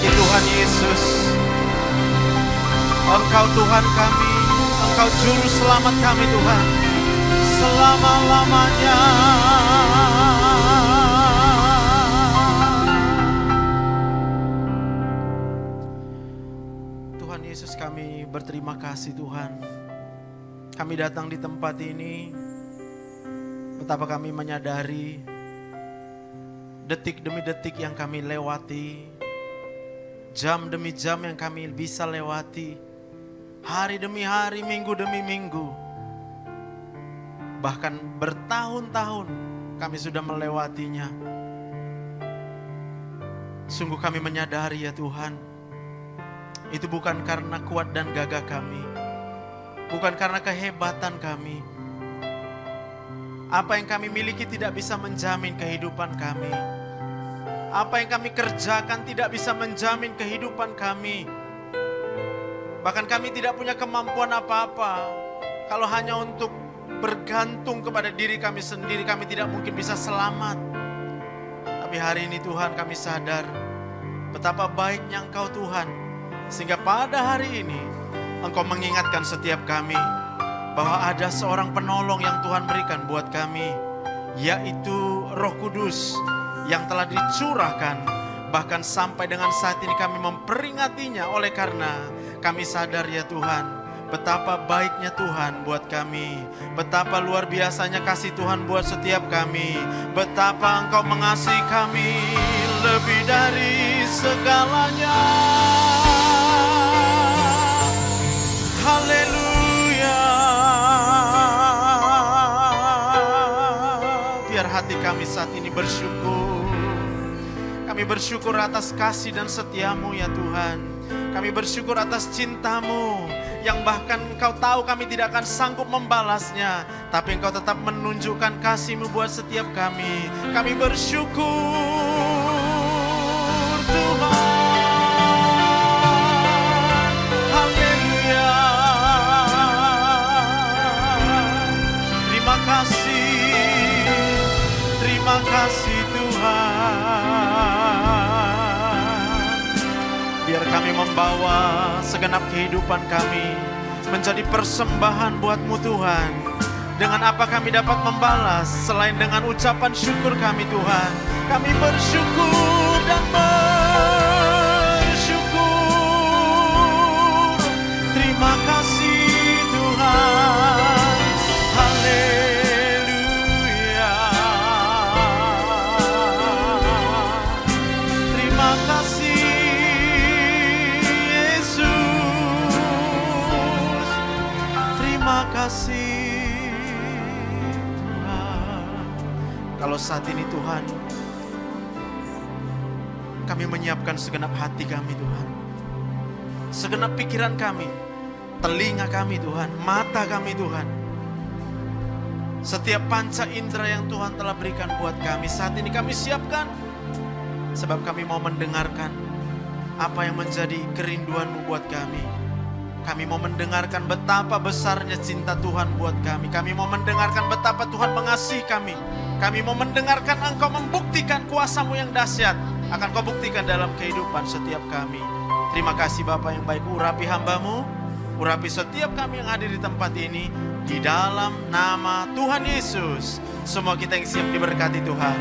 lagi Tuhan Yesus. Engkau Tuhan kami, Engkau Juru Selamat kami Tuhan, selama-lamanya. Tuhan Yesus, kami berterima kasih Tuhan. Kami datang di tempat ini, betapa kami menyadari detik demi detik yang kami lewati, jam demi jam yang kami bisa lewati, hari demi hari, minggu demi minggu, bahkan bertahun-tahun kami sudah melewatinya. Sungguh kami menyadari ya Tuhan, itu bukan karena kuat dan gagah kami, bukan karena kehebatan kami. Apa yang kami miliki tidak bisa menjamin kehidupan kami. Apa yang kami kerjakan tidak bisa menjamin kehidupan kami. Bahkan kami tidak punya kemampuan apa-apa. Kalau hanya untuk bergantung kepada diri kami sendiri, kami tidak mungkin bisa selamat. Tapi hari ini Tuhan, kami sadar betapa baiknya Engkau Tuhan, sehingga pada hari ini Engkau mengingatkan setiap kami bahwa ada seorang penolong yang Tuhan berikan buat kami, yaitu Roh Kudus yang telah dicurahkan. Bahkan sampai dengan saat ini kami memperingatinya, oleh karena kami sadar ya Tuhan, betapa baiknya Tuhan buat kami, betapa luar biasanya kasih Tuhan buat setiap kami, betapa Engkau mengasihi kami lebih dari segalanya. Haleluya. Biar hati kami saat ini bersyukur. Kami bersyukur atas kasih dan setiamu ya Tuhan. Kami bersyukur atas cintamu yang bahkan Engkau tahu kami tidak akan sanggup membalasnya, tapi Engkau tetap menunjukkan kasih-Mu buat setiap kami. Kami bersyukur Tuhan. Haleluya. Terima kasih Tuhan. Biar kami membawa segenap kehidupan kami menjadi persembahan buat-Mu Tuhan. Dengan apa kami dapat membalas selain dengan ucapan syukur kami Tuhan. Kami bersyukur dan bersyukur. Terima kasih Tuhan. Haleluya. Terima kasih Yesus. Terima kasih Tuhan. Kalau saat ini Tuhan, kami menyiapkan segenap hati kami Tuhan, segenap pikiran kami, telinga kami Tuhan, mata kami Tuhan, setiap panca indera yang Tuhan telah berikan buat kami, saat ini kami siapkan. Sebab kami mau mendengarkan apa yang menjadi kerinduan-Mu buat kami. Kami mau mendengarkan betapa besarnya cinta Tuhan buat kami. Kami mau mendengarkan betapa Tuhan mengasihi kami. Kami mau mendengarkan Engkau membuktikan kuasa-Mu yang dahsyat. Akan Kau buktikan dalam kehidupan setiap kami. Terima kasih Bapa yang baik, urapi hamba-Mu, urapi setiap kami yang hadir di tempat ini. Di dalam nama Tuhan Yesus, semua kita yang siap diberkati Tuhan.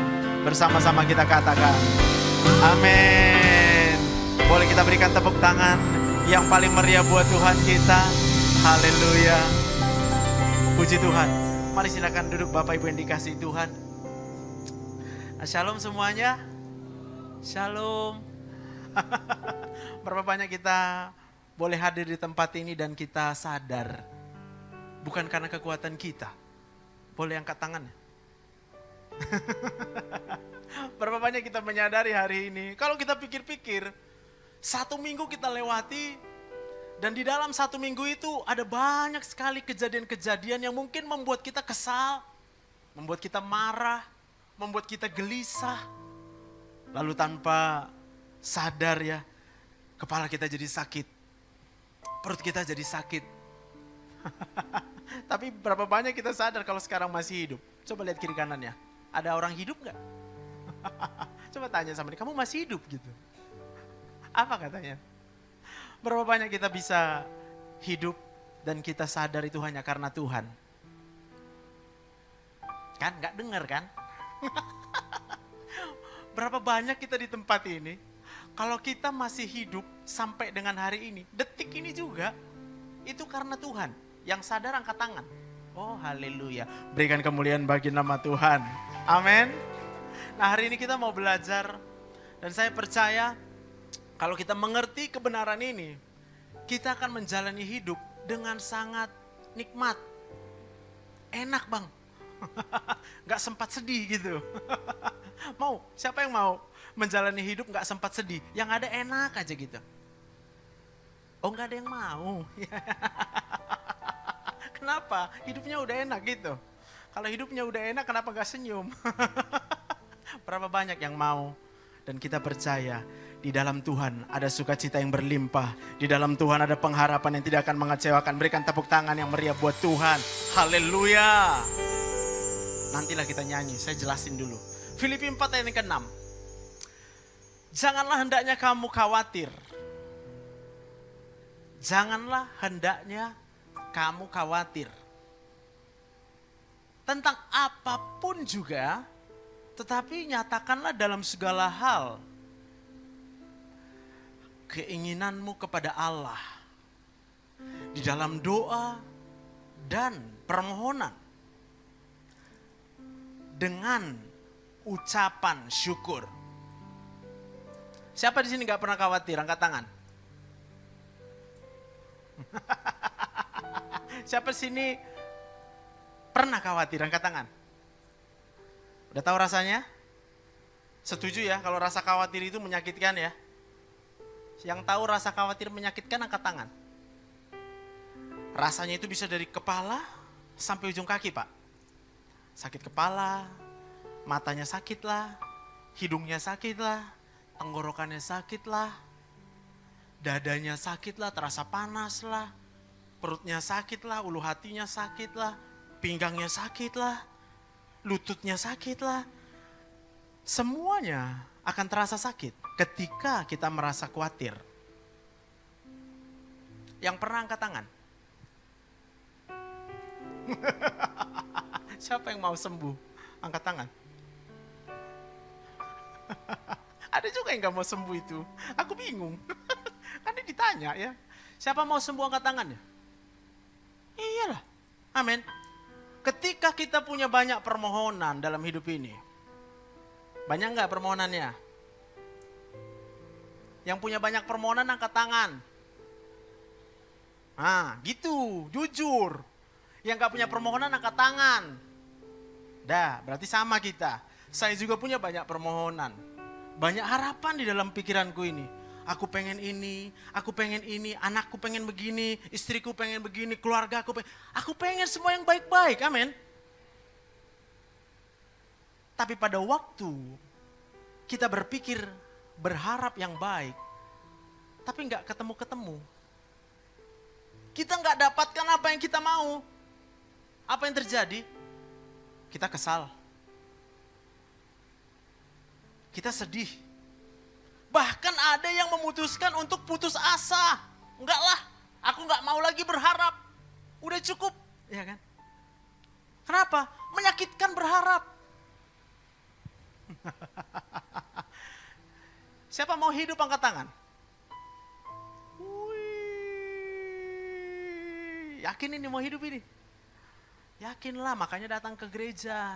Bersama-sama kita katakan amin. Boleh kita berikan tepuk tangan yang paling meriah buat Tuhan kita. Haleluya. Puji Tuhan. Mari silakan duduk Bapak Ibu yang dikasihi Tuhan. Shalom semuanya. Shalom. Berapa banyak kita boleh hadir di tempat ini dan kita sadar bukan karena kekuatan kita. Boleh angkat tangannya. Berapa banyak kita menyadari hari ini, kalau kita pikir-pikir, 1 minggu kita lewati, dan di dalam 1 minggu itu ada banyak sekali kejadian-kejadian yang mungkin membuat kita kesal, membuat kita marah, membuat kita gelisah. Lalu tanpa sadar ya, kepala kita jadi sakit, perut kita jadi sakit. Tapi berapa banyak kita sadar kalau sekarang masih hidup? Coba lihat kiri kanannya, ada orang hidup gak? Coba tanya sama dia, kamu masih hidup gitu? Apa katanya? Berapa banyak kita bisa hidup dan kita sadar itu hanya karena Tuhan? Kan gak dengar kan? Berapa banyak kita di tempat ini, kalau kita masih hidup sampai dengan hari ini, detik ini juga, itu karena Tuhan. Yang sadar angkat tangan. Oh haleluya, berikan kemuliaan bagi nama Tuhan. Amin. Nah hari ini kita mau belajar, dan saya percaya kalau kita mengerti kebenaran ini, kita akan menjalani hidup dengan sangat nikmat. Enak bang, gak sempat sedih gitu. Mau, siapa yang mau menjalani hidup gak sempat sedih? Yang ada enak aja gitu. Oh gak ada yang mau. Kenapa? Hidupnya udah enak gitu. Kalau hidupnya udah enak kenapa gak senyum? Berapa banyak yang mau? Dan kita percaya di dalam Tuhan ada sukacita yang berlimpah. Di dalam Tuhan ada pengharapan yang tidak akan mengecewakan. Berikan tepuk tangan yang meriah buat Tuhan. Haleluya. Nantilah kita nyanyi, saya jelasin dulu. Filipi 4 ayat yang ke-6. Janganlah hendaknya kamu khawatir. Janganlah hendaknya kamu khawatir. Tentang apapun juga, tetapi nyatakanlah dalam segala hal keinginanmu kepada Allah di dalam doa dan permohonan dengan ucapan syukur. Siapa di sini gak pernah khawatir? Angkat tangan. Siapa di sini pernah khawatir? Angkat tangan. Udah tahu rasanya? Setuju ya kalau rasa khawatir itu menyakitkan ya? Yang tahu rasa khawatir menyakitkan angkat tangan. Rasanya itu bisa dari kepala sampai ujung kaki pak. Sakit kepala, matanya sakit lah, hidungnya sakit lah, tenggorokannya sakit lah, dadanya sakit lah, terasa panas lah, perutnya sakit lah, ulu hatinya sakit lah, pinggangnya sakit lah, lututnya sakit lah. Semuanya akan terasa sakit ketika kita merasa khawatir. Yang pernah angkat tangan? Siapa yang mau sembuh? Angkat tangan. Ada juga yang gak mau sembuh itu. Aku bingung. Kan dia ditanya ya. Siapa mau sembuh angkat tangannya? Iyalah. Amin. Ketika kita punya banyak permohonan dalam hidup ini. Banyak gak permohonannya? Yang punya banyak permohonan angkat tangan. Nah gitu, jujur. Yang gak punya permohonan angkat tangan. Dah, berarti sama kita. Saya juga punya banyak permohonan. Banyak harapan di dalam pikiranku ini. Aku pengen ini, anakku pengen begini, istriku pengen begini, keluarga aku pengen semua yang baik-baik, amin. Tapi pada waktu kita berpikir, berharap yang baik, tapi gak ketemu-ketemu. Kita gak dapatkan apa yang kita mau. Apa yang terjadi? Kita kesal. Kita sedih. Bahkan ada yang memutuskan untuk putus asa. Enggak lah, aku enggak mau lagi berharap. Udah cukup, ya kan? Kenapa? Menyakitkan berharap. Siapa mau hidup angkat tangan? Wih, yakin ini mau hidup ini? Yakinlah, makanya datang ke gereja.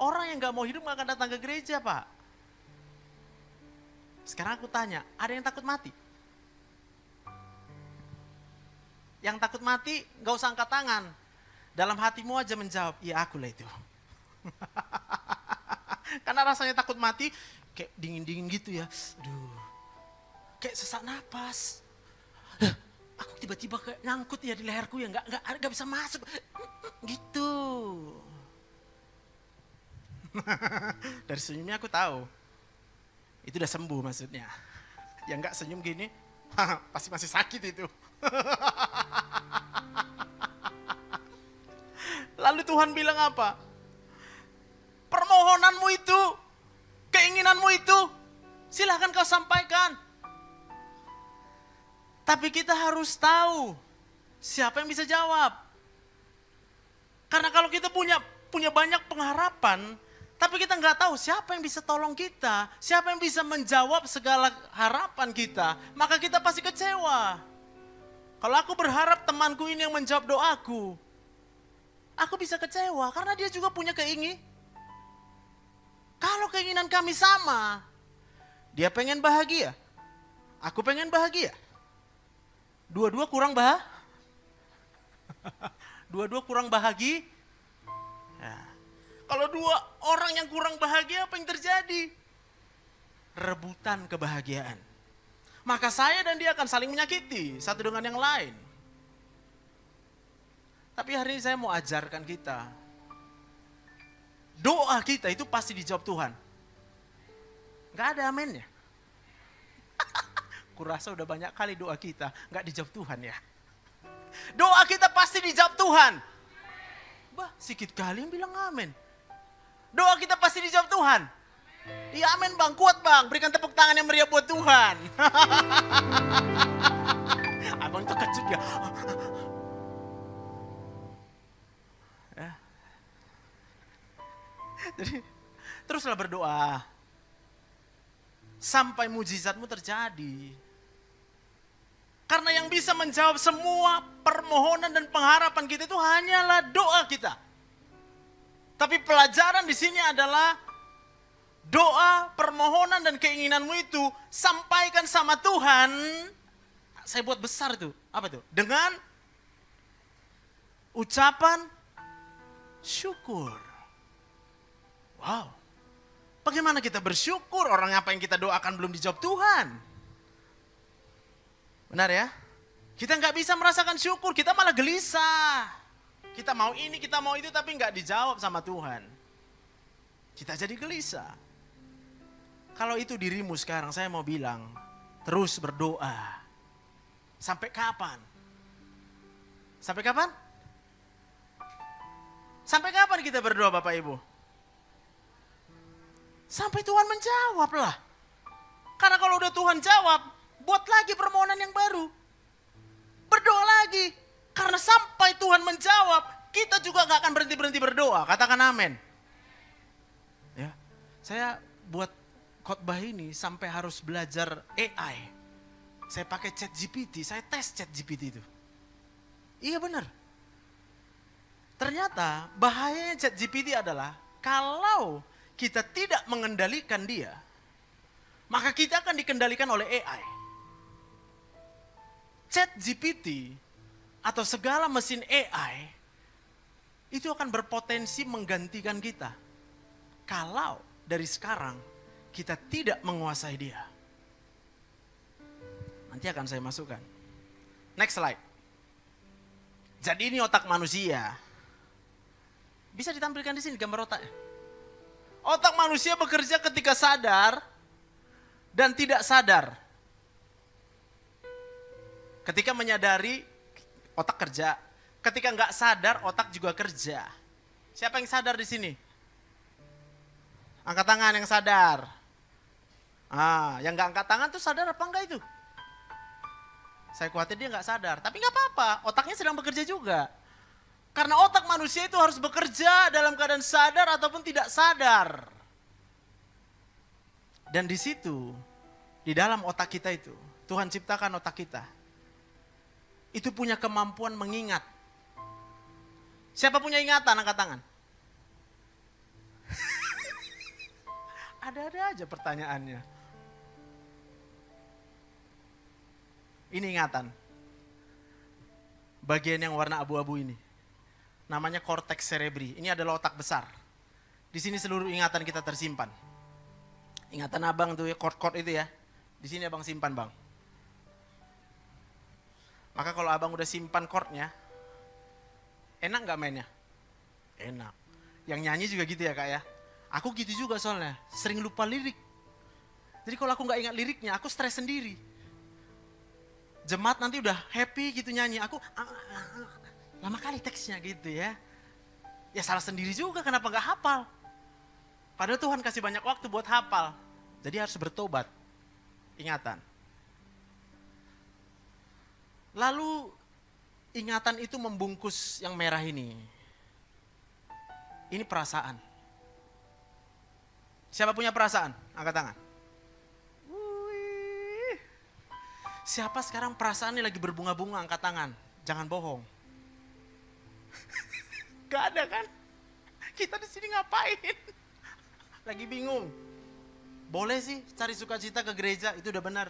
Orang yang gak mau hidup gak akan datang ke gereja, Pak. Sekarang aku tanya, ada yang takut mati? Yang takut mati gak usah angkat tangan. Dalam hatimu aja menjawab, iya aku lah itu. Karena rasanya takut mati, kayak dingin-dingin gitu ya. Aduh, kayak sesak napas. Aku tiba-tiba kayak nyangkut ya di leherku ya, nggak bisa masuk, gitu. Dari senyumnya aku tahu, itu udah sembuh maksudnya. Yang nggak senyum gini, pasti masih sakit itu. Lalu Tuhan bilang apa? Permohonanmu itu, keinginanmu itu, silahkan kau sampaikan. Tapi kita harus tahu siapa yang bisa jawab. Karena kalau kita punya banyak pengharapan, tapi kita nggak tahu siapa yang bisa tolong kita, siapa yang bisa menjawab segala harapan kita, maka kita pasti kecewa. Kalau aku berharap temanku ini yang menjawab doaku, aku bisa kecewa karena dia juga punya keinginan. Kalau keinginan kami sama, dia pengen bahagia, aku pengen bahagia. Dua-dua kurang Dua-dua kurang bahagia. Ya. Kalau dua orang yang kurang bahagia, apa yang terjadi? Rebutan kebahagiaan. Maka saya dan dia akan saling menyakiti satu dengan yang lain. Tapi hari ini saya mau ajarkan kita, doa kita itu pasti dijawab Tuhan. Gak ada amennya. Kurasa udah banyak kali doa kita gak dijawab Tuhan ya. Doa kita pasti dijawab Tuhan. Bah, sedikit kali yang bilang amin. Doa kita pasti dijawab Tuhan. Iya amin bang, kuat bang. Berikan tepuk tangan yang meriah buat Tuhan. Abang terkejut ya. Jadi teruslah berdoa. Sampai mujizatmu terjadi. Karena yang bisa menjawab semua permohonan dan pengharapan kita itu hanyalah doa kita. Tapi pelajaran di sini adalah doa, permohonan dan keinginanmu itu sampaikan sama Tuhan. Saya buat besar itu. Apa itu? Dengan ucapan syukur. Wow. Bagaimana kita bersyukur orang apa yang kita doakan belum dijawab Tuhan? Benar ya? Kita nggak bisa merasakan syukur, kita malah gelisah. Kita mau ini, kita mau itu, tapi nggak dijawab sama Tuhan. Kita jadi gelisah. Kalau itu dirimu sekarang, saya mau bilang, terus berdoa. Sampai kapan? Sampai kapan? Sampai kapan kita berdoa Bapak Ibu? Sampai Tuhan menjawab lah. Karena kalau udah Tuhan jawab, buat lagi permohonan yang baru. Berdoa lagi. Karena sampai Tuhan menjawab, kita juga gak akan berhenti-berhenti berdoa. Katakan amin. Ya, saya buat khotbah ini sampai harus belajar AI. Saya pakai ChatGPT, saya tes ChatGPT itu. Iya benar. Ternyata bahayanya ChatGPT adalah kalau kita tidak mengendalikan dia, maka kita akan dikendalikan oleh AI. ChatGPT atau segala mesin AI itu akan berpotensi menggantikan kita. Kalau dari sekarang kita tidak menguasai dia. Nanti akan saya masukkan. Next slide. Jadi ini otak manusia. Bisa ditampilkan di sini gambar otaknya. Otak manusia bekerja ketika sadar dan tidak sadar. Ketika menyadari, otak kerja. Ketika nggak sadar, otak juga kerja. Siapa yang sadar di sini? Angkat tangan yang sadar. Yang nggak angkat tangan tuh sadar apa enggak itu? Saya khawatir dia nggak sadar. Tapi nggak apa-apa, otaknya sedang bekerja juga. Karena otak manusia itu harus bekerja dalam keadaan sadar ataupun tidak sadar. Dan di situ, di dalam otak kita itu, Tuhan ciptakan otak kita. Itu punya kemampuan mengingat. Siapa punya ingatan? Angkat tangan. Ada-ada aja pertanyaannya. Ini ingatan. Bagian yang warna abu-abu ini. Namanya cortex cerebri. Ini adalah otak besar. Di sini seluruh ingatan kita tersimpan. Ingatan abang tuh ya, chord-chord itu ya. Di sini abang simpan bang. Maka kalau abang udah simpan chordnya, enak gak mainnya? Enak. Yang nyanyi juga gitu ya kak ya. Aku gitu juga soalnya, sering lupa lirik. Jadi kalau aku gak ingat liriknya, aku stres sendiri. Jemaat nanti udah happy gitu nyanyi, aku lama kali teksnya gitu ya. Ya salah sendiri juga, kenapa gak hafal? Padahal Tuhan kasih banyak waktu buat hafal. Jadi harus bertobat. Ingatan. Lalu ingatan itu membungkus yang merah ini. Ini perasaan. Siapa punya perasaan? Angkat tangan. Wih. Siapa sekarang perasaannya lagi berbunga-bunga? Angkat tangan. Jangan bohong. Gak ada kan? Kita di sini ngapain? Lagi bingung. Boleh sih cari sukacita ke gereja, itu udah benar.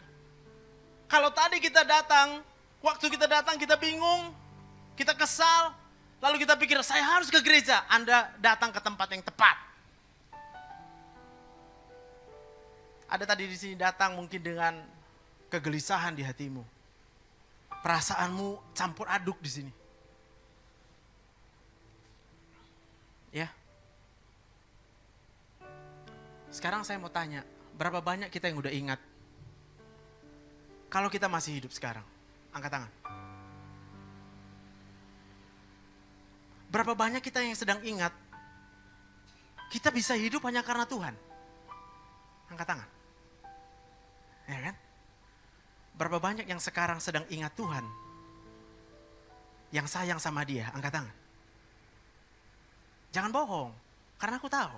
Kalau tadi kita datang, waktu kita datang kita bingung, kita kesal, lalu kita pikir saya harus ke gereja. Anda datang ke tempat yang tepat. Ada tadi di sini datang mungkin dengan kegelisahan di hatimu. Perasaanmu campur aduk di sini. Ya. Sekarang saya mau tanya, berapa banyak kita yang udah ingat? Kalau kita masih hidup sekarang, angkat tangan. Berapa banyak kita yang sedang ingat, kita bisa hidup hanya karena Tuhan? Angkat tangan. Ya kan? Berapa banyak yang sekarang sedang ingat Tuhan, yang sayang sama dia? Angkat tangan. Jangan bohong, karena aku tahu.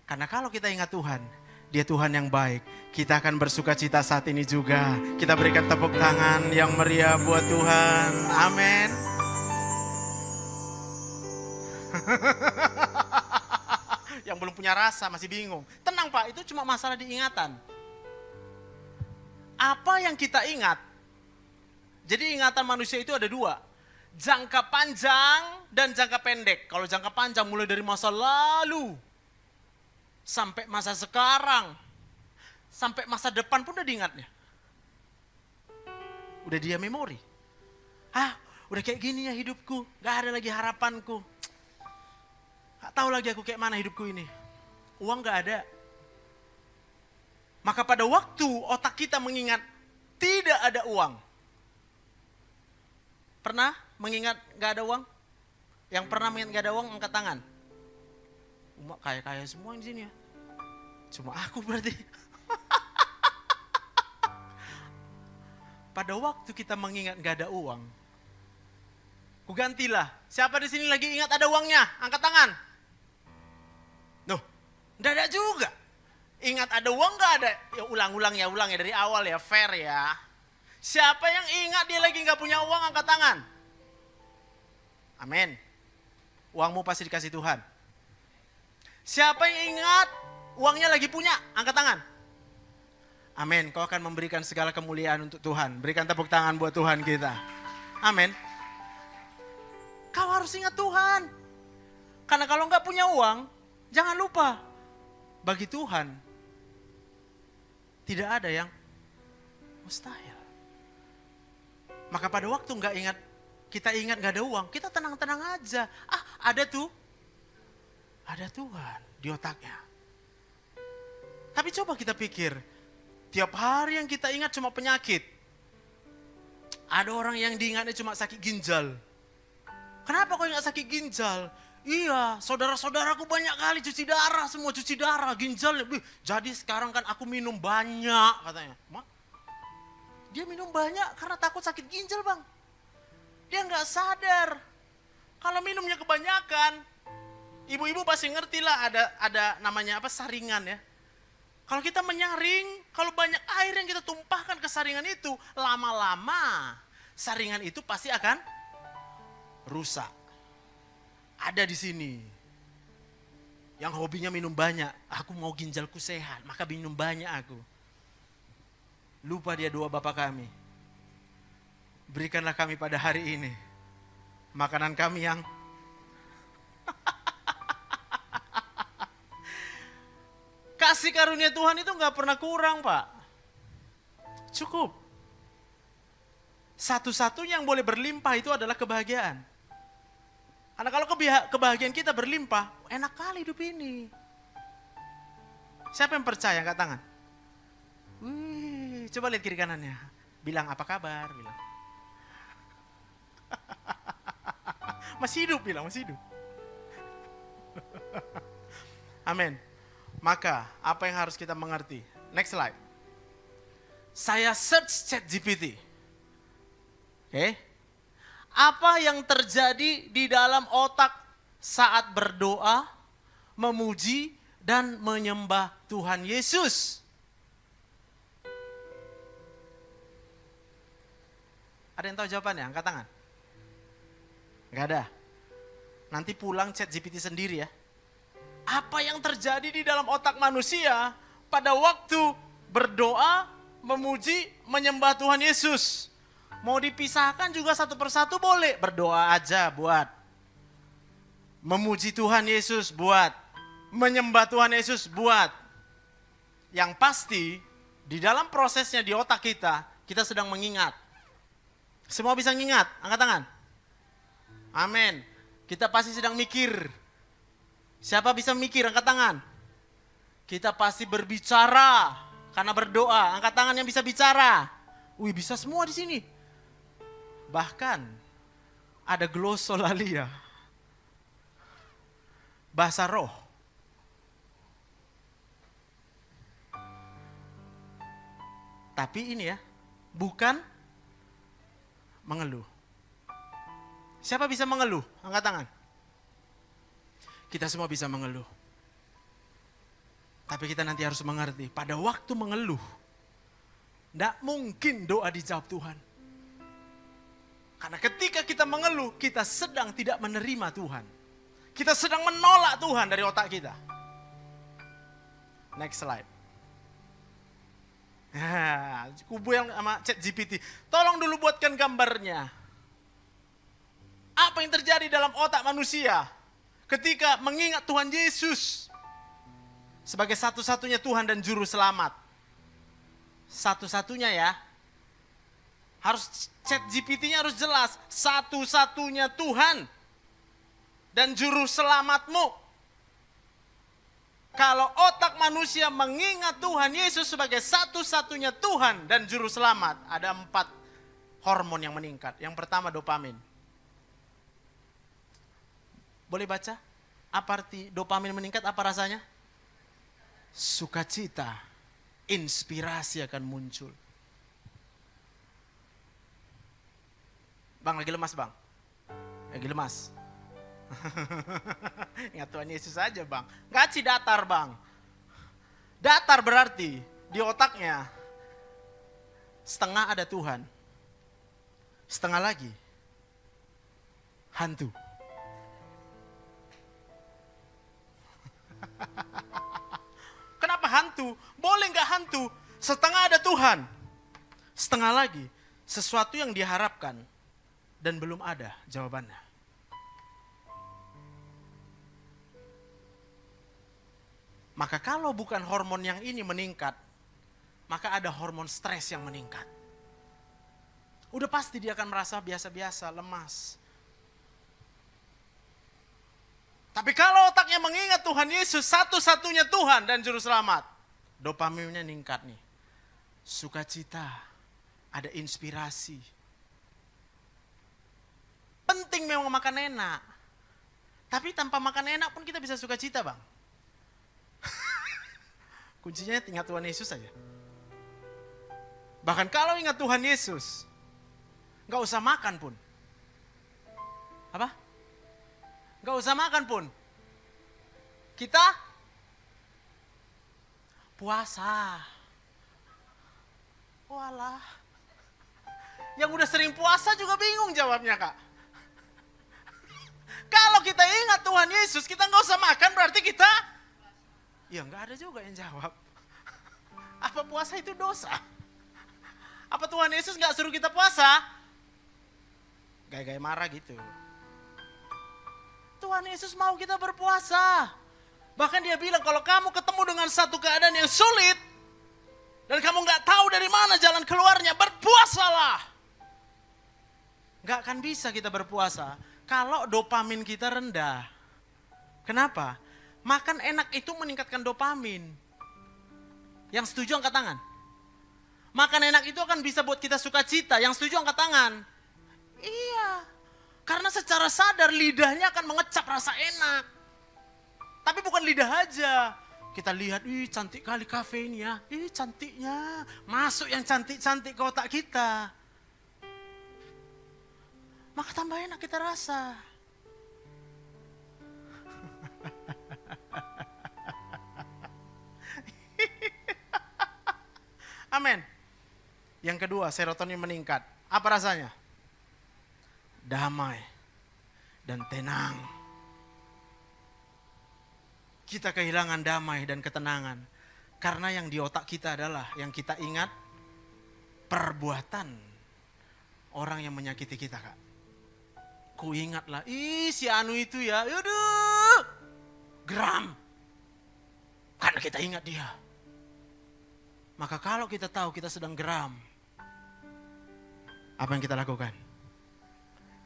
Karena kalau kita ingat Tuhan, Dia Tuhan yang baik. Kita akan bersuka cita saat ini juga. Kita berikan tepuk tangan yang meriah buat Tuhan. Amin. Yang belum punya rasa masih bingung. Tenang Pak, itu cuma masalah diingatan. Apa yang kita ingat? Jadi ingatan manusia itu ada dua. Jangka panjang dan jangka pendek. Kalau jangka panjang mulai dari masa lalu sampai masa sekarang, sampai masa depan pun udah diingatnya. Udah dia memori. Udah kayak gini ya hidupku, gak ada lagi harapanku. Gak tahu lagi aku kayak mana hidupku ini. Uang gak ada. Maka pada waktu otak kita mengingat tidak ada uang. Pernah mengingat gak ada uang? Yang pernah mengingat gak ada uang, angkat tangan. Kaya-kaya semua di sini ya. Cuma aku berarti. Pada waktu kita mengingat gak ada uang, ku gantilah. Siapa di sini lagi ingat ada uangnya? Angkat tangan. Nuh, gak ada juga. Ingat ada uang gak ada? Ya ulang ya dari awal ya, fair ya. Siapa yang ingat dia lagi gak punya uang, angkat tangan. Amin. Uangmu pasti dikasih Tuhan. Siapa yang ingat uangnya lagi punya, angkat tangan. Amin, kau akan memberikan segala kemuliaan untuk Tuhan. Berikan tepuk tangan buat Tuhan kita. Amin. Kau harus ingat Tuhan. Karena kalau gak punya uang, jangan lupa. Bagi Tuhan, tidak ada yang mustahil. Maka pada waktu kita ingat gak ada uang, kita tenang-tenang aja. Ada tuh. Ada Tuhan di otaknya. Tapi coba kita pikir, tiap hari yang kita ingat cuma penyakit. Ada orang yang diingatnya cuma sakit ginjal. Kenapa kau ingat sakit ginjal? Iya, saudara-saudaraku banyak kali cuci darah, semua cuci darah, ginjalnya. Jadi sekarang kan aku minum banyak katanya. Dia minum banyak karena takut sakit ginjal bang. Dia nggak sadar kalau minumnya kebanyakan. Ibu-ibu pasti ngerti lah ada namanya saringan ya. Kalau kita menyaring, kalau banyak air yang kita tumpahkan ke saringan itu, lama-lama saringan itu pasti akan rusak. Ada di sini yang hobinya minum banyak. Aku mau ginjalku sehat, maka minum banyak aku. Lupa dia doa Bapa kami. Berikanlah kami pada hari ini makanan kami yang kasih karunia Tuhan itu gak pernah kurang Pak. Cukup. Satu-satunya yang boleh berlimpah itu adalah kebahagiaan. Karena kalau kebahagiaan kita berlimpah, enak kali hidup ini. Siapa yang percaya? Angkat tangan. Wih, coba lihat kiri kanannya. Bilang apa kabar? Bilang. Masih hidup, bilang masih hidup. Amin. Maka apa yang harus kita mengerti? Next slide. Saya search ChatGPT. Oke. Apa yang terjadi di dalam otak saat berdoa, memuji, dan menyembah Tuhan Yesus? Ada yang tahu jawabannya? Angkat tangan. Gak ada. Nanti pulang chat GPT sendiri ya. Apa yang terjadi di dalam otak manusia pada waktu berdoa, memuji, menyembah Tuhan Yesus? Mau dipisahkan juga satu persatu boleh. Berdoa aja buat. Memuji Tuhan Yesus buat. Menyembah Tuhan Yesus buat. Yang pasti di dalam prosesnya di otak kita, kita sedang mengingat. Semua bisa mengingat? Angkat tangan. Amin. Kita pasti sedang mikir. Siapa bisa mikir? Angkat tangan. Kita pasti berbicara karena berdoa. Angkat tangan yang bisa bicara. Wih, bisa semua di sini. Bahkan ada glosolalia. Bahasa roh. Tapi ini ya, bukan mengeluh. Siapa bisa mengeluh? Angkat tangan. Kita semua bisa mengeluh. Tapi kita nanti harus mengerti, pada waktu mengeluh, tidak mungkin doa dijawab Tuhan. Karena ketika kita mengeluh, kita sedang tidak menerima Tuhan. Kita sedang menolak Tuhan dari otak kita. Next slide. Kubu yang sama chat GPT. Tolong dulu buatkan gambarnya. Apa yang terjadi dalam otak manusia ketika mengingat Tuhan Yesus sebagai satu-satunya Tuhan dan Juru Selamat. Satu-satunya ya. Harus chat GPT-nya harus jelas. Satu-satunya Tuhan dan Juru Selamatmu. Kalau otak manusia mengingat Tuhan Yesus sebagai satu-satunya Tuhan dan Juru Selamat, ada 4 hormon yang meningkat. Yang pertama dopamin. Boleh baca? Apa arti dopamin meningkat? Apa rasanya? Sukacita, inspirasi akan muncul. Bang, lagi lemas bang? Lagi lemas? Ingat Tuhan Yesus aja bang. Nggak sih datar bang. Datar berarti di otaknya setengah ada Tuhan, setengah lagi hantu. Kenapa hantu? Boleh nggak hantu? Setengah ada Tuhan, setengah lagi sesuatu yang diharapkan dan belum ada jawabannya. Maka kalau bukan hormon yang ini meningkat, maka ada hormon stres yang meningkat. Udah pasti dia akan merasa biasa-biasa, lemas. Tapi kalau otaknya mengingat Tuhan Yesus satu-satunya Tuhan dan Juru Selamat, dopaminnya meningkat nih. Sukacita, ada inspirasi. Penting memang makan enak. Tapi tanpa makan enak pun kita bisa sukacita bang. Kuncinya ingat Tuhan Yesus saja. Bahkan kalau ingat Tuhan Yesus, gak usah makan pun. Apa? Gak usah makan pun. Kita puasa. Walah. Yang udah sering puasa juga bingung jawabnya kak. Kalau kita ingat Tuhan Yesus, kita gak usah makan berarti kita, ya gak ada juga yang jawab. Apa puasa itu dosa? Apa Tuhan Yesus gak suruh kita puasa? Gaya-gaya marah gitu. Tuhan Yesus mau kita berpuasa. Bahkan dia bilang kalau kamu ketemu dengan satu keadaan yang sulit, dan kamu gak tahu dari mana jalan keluarnya, berpuasalah. Gak akan bisa kita berpuasa kalau dopamin kita rendah. Kenapa? Makan enak itu meningkatkan dopamin. Yang setuju angkat tangan. Makan enak itu akan bisa buat kita sukacita. Yang setuju angkat tangan. Iya. Karena secara sadar lidahnya akan mengecap rasa enak. Tapi bukan lidah aja. Kita lihat, ih cantik kali kafe ini ya. Ih cantiknya. Masuk yang cantik-cantik ke otak kita. maka tambah enak kita rasa. Amin. Yang kedua, serotonin meningkat. Apa rasanya? Damai dan tenang. Kita kehilangan damai dan ketenangan karena yang di otak kita adalah yang kita ingat perbuatan orang yang menyakiti kita, Kak. Ku ingatlah, si Anu itu ya, yaudah, geram. Karena kita ingat dia. Maka kalau kita tahu kita sedang geram, apa yang kita lakukan?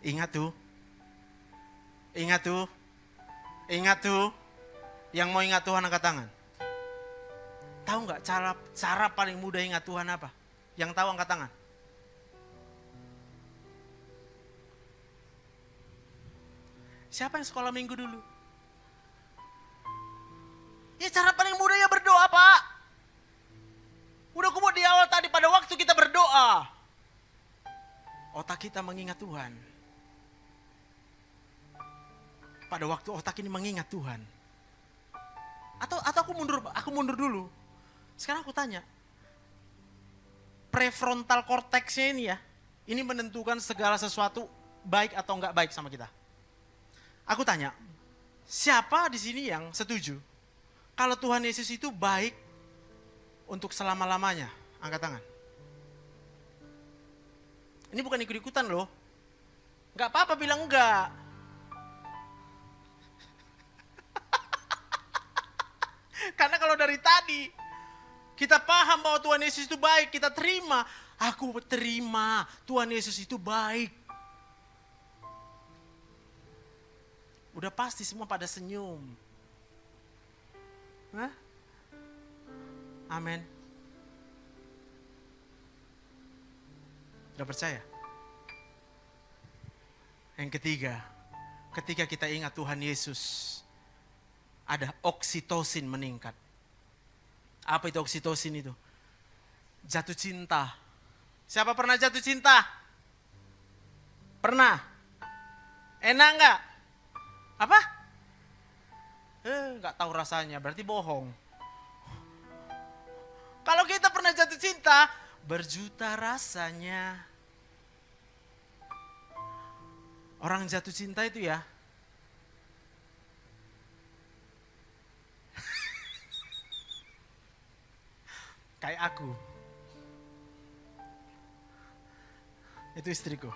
Ingat tuh. Yang mau ingat Tuhan angkat tangan. Tahu nggak cara paling mudah ingat Tuhan apa? Yang tahu angkat tangan. Siapa yang sekolah minggu dulu? Ya cara paling mudah ya berdoa, Pak. Udah aku buat di awal tadi, pada waktu kita berdoa, otak kita mengingat Tuhan. Pada waktu otak ini mengingat Tuhan. Atau aku mundur dulu. Sekarang aku tanya. Prefrontal cortexnya ini ya, ini menentukan segala sesuatu baik atau enggak baik sama kita. Aku tanya, siapa di sini yang setuju kalau Tuhan Yesus itu baik untuk selama-lamanya? Angkat tangan. Ini bukan ikut-ikutan loh. Enggak apa-apa bilang enggak. Karena kalau dari tadi kita paham bahwa Tuhan Yesus itu baik, kita terima. Aku terima Tuhan Yesus itu baik. Udah pasti semua pada senyum. Hah? Amin. Udah percaya? Yang ketiga, ketika kita ingat Tuhan Yesus, ada oksitosin meningkat. Apa itu oksitosin itu? Jatuh cinta. Siapa pernah jatuh cinta? Pernah? Enak enggak? Apa? Enggak tahu rasanya, berarti bohong. Kalau kita pernah jatuh cinta, berjuta rasanya. Orang jatuh cinta itu ya, kayak aku. Itu istriku.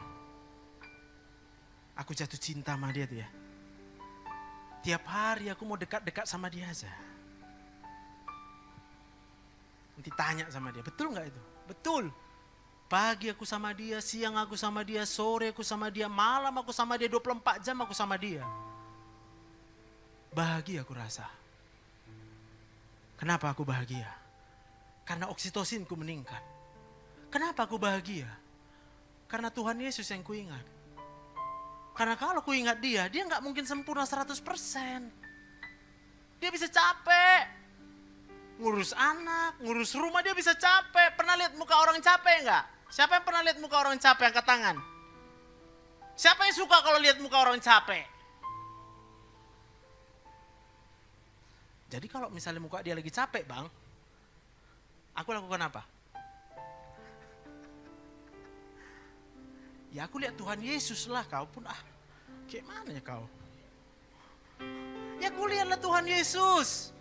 Aku jatuh cinta sama dia tuh ya. Tiap hari aku mau dekat-dekat sama dia aja. Nanti tanya sama dia, betul gak itu? Betul. Pagi aku sama dia, siang aku sama dia, sore aku sama dia, malam aku sama dia, 24 jam aku sama dia. Bahagia aku rasa. Kenapa aku bahagia? Karena oksitosinku meningkat. Kenapa aku bahagia? Karena Tuhan Yesus yang kuingat. Karena kalau kuingat dia gak mungkin sempurna 100%. Dia bisa capek. Ngurus anak, ngurus rumah dia bisa capek. Pernah lihat muka orang capek enggak? Siapa yang pernah lihat muka orang capek? Angkat tangan. Siapa yang suka kalau lihat muka orang capek? Jadi kalau misalnya muka dia lagi capek, Bang, aku lakukan apa? Ya aku lihat Tuhan Yesus lah, kau pun kayak mana ya kau? Ya aku lihatlah Tuhan Yesus.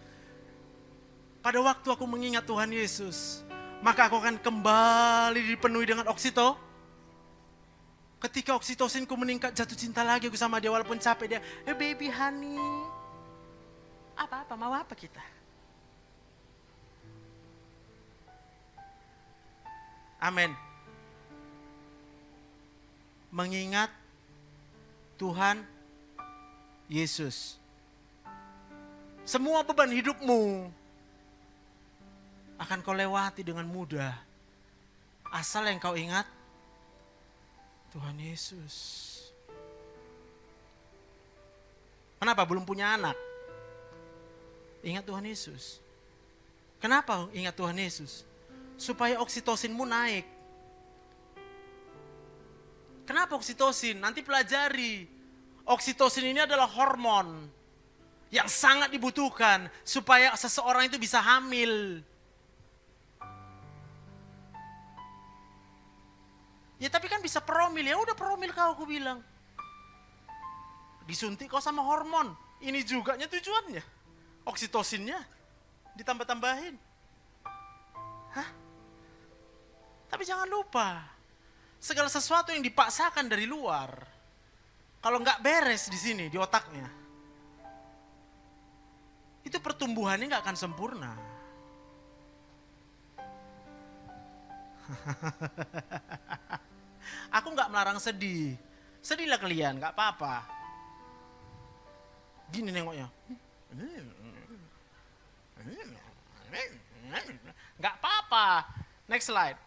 Pada waktu aku mengingat Tuhan Yesus, maka aku akan kembali dipenuhi dengan oksito. Ketika oksitosinku meningkat, jatuh cinta lagi aku sama dia walaupun capek dia. Baby honey, apa-apa, mau apa kita? Amin. Mengingat Tuhan Yesus. Semua beban hidupmu akan kau lewati dengan mudah. Asal yang kau ingat Tuhan Yesus. Kenapa belum punya anak? Ingat Tuhan Yesus. Kenapa ingat Tuhan Yesus? Supaya oksitosinmu naik. Kenapa oksitosin? Nanti pelajari. Oksitosin ini adalah hormon yang sangat dibutuhkan supaya seseorang itu bisa hamil. Ya tapi kan bisa promil, ya udah promil kau, aku bilang. Disuntik kau sama hormon. Ini juga tujuannya. Oksitosinnya ditambah-tambahin. Hah? Tapi jangan lupa, segala sesuatu yang dipaksakan dari luar, kalau nggak beres di sini, di otaknya, itu pertumbuhannya nggak akan sempurna. Aku nggak melarang sedih. Sedihlah kalian, nggak apa-apa. Gini nengoknya. Nggak apa-apa. Next slide.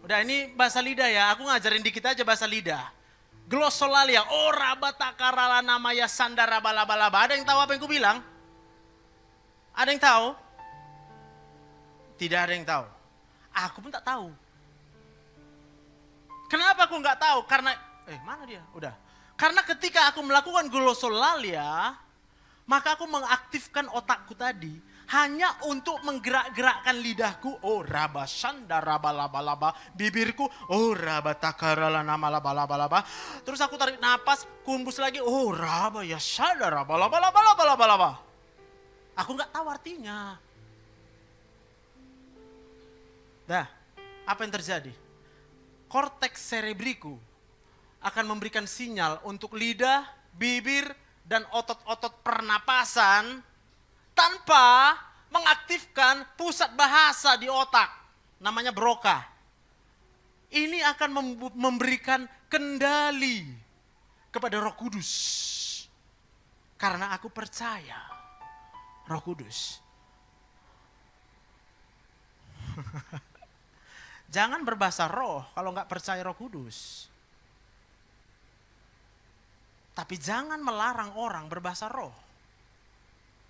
Udah, ini bahasa lidah ya. Aku ngajarin dikit aja bahasa lidah. Glossolalia, ora batakarala namanya sandara balaba-laba. Ada yang tahu apa yang ku bilang? Ada yang tahu? Tidak ada yang tahu. Aku pun tak tahu. Kenapa aku nggak tahu? Karena, mana dia? Udah. Karena ketika aku melakukan glossolalia, maka aku mengaktifkan otakku tadi hanya untuk menggerak-gerakkan lidahku. Oh rabasanda rabalaba-laba. Bibirku. Oh rabatakarala nama laba-laba-laba. Terus aku tarik napas, kumbus lagi. Oh rabayasanda rabalaba-laba-laba-laba. Aku nggak tahu artinya. Dah, apa yang terjadi? Korteks cerebriku akan memberikan sinyal untuk lidah, bibir, dan otot-otot pernapasan tanpa mengaktifkan pusat bahasa di otak. Namanya Broca. Ini akan memberikan kendali kepada Roh Kudus. Karena aku percaya Roh Kudus. Jangan berbahasa roh kalau nggak percaya Roh Kudus. Tapi jangan melarang orang berbahasa roh.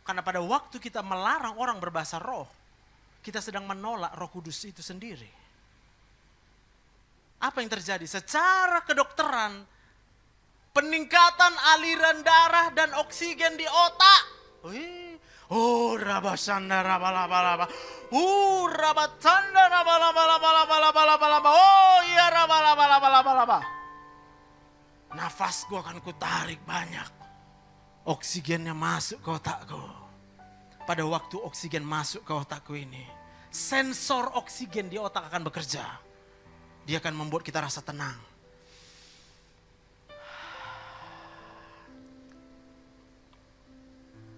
Karena pada waktu kita melarang orang berbahasa roh, kita sedang menolak Roh Kudus itu sendiri. Apa yang terjadi? Secara kedokteran, peningkatan aliran darah dan oksigen di otak. Oh rabasanda rabalaba-laba. Rabatanda rabalaba-laba-laba-laba-laba. Oh iya rabalaba-laba-laba-laba. Nafasku akan kutarik banyak. Oksigennya masuk ke otakku. Pada waktu oksigen masuk ke otakku ini, sensor oksigen di otak akan bekerja. Dia akan membuat kita rasa tenang.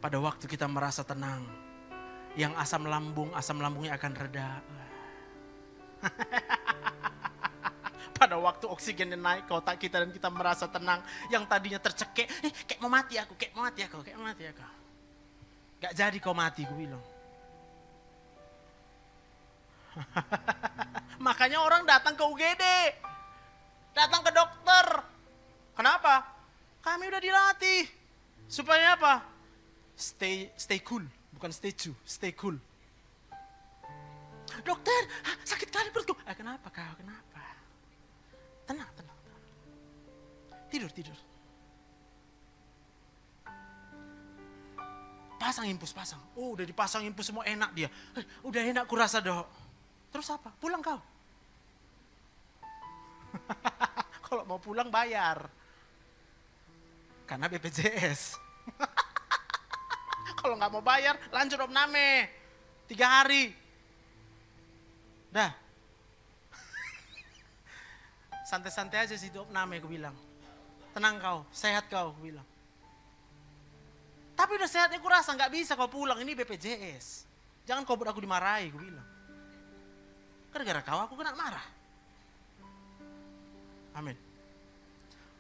Pada waktu kita merasa tenang, yang asam lambungnya akan reda. Pada waktu oksigennya naik ke otak kita dan kita merasa tenang, yang tadinya tercekik, kayak mau mati aku. Gak jadi kau mati, gue bilang. Makanya orang datang ke UGD, datang ke dokter. Kenapa? Kami udah dilatih. Supaya apa? Stay cool, bukan stay cool. Dokter, sakit kali perutku. Kenapa kau? Kenapa? Tenang. Tidur. Pasang impus. Oh udah dipasang impus semua enak dia. Udah enak kurasa dok. Terus apa? Pulang kau. Kalau mau pulang bayar. Karena BPJS. Kalau nggak mau bayar lanjut opname. 3 hari. Dah. Santai-santai aja sih opname, aku bilang. Tenang kau, sehat kau, aku bilang. Tapi udah sehatnya aku rasa nggak bisa kau pulang, ini BPJS. Jangan kau buat aku dimarahi, aku bilang. Gara-gara kau aku kena marah. Amin.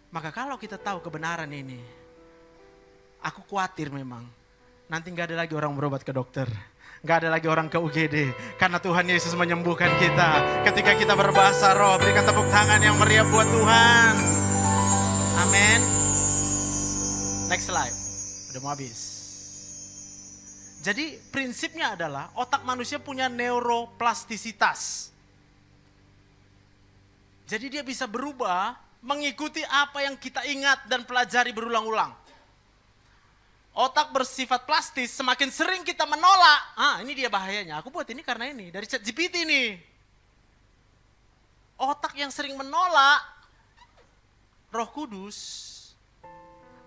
Maka kalau kita tahu kebenaran ini, aku khawatir memang. Nanti nggak ada lagi orang berobat ke dokter. Gak ada lagi orang ke UGD. Karena Tuhan Yesus menyembuhkan kita. Ketika kita berbahasa roh, berikan tepuk tangan yang meriah buat Tuhan. Amin. Next slide. Udah mau habis. Jadi prinsipnya adalah otak manusia punya neuroplastisitas. Jadi dia bisa berubah mengikuti apa yang kita ingat dan pelajari berulang-ulang. Otak bersifat plastis, semakin sering kita menolak. Ini dia bahayanya. Aku buat ini karena ini, dari ChatGPT nih. Otak yang sering menolak Roh Kudus,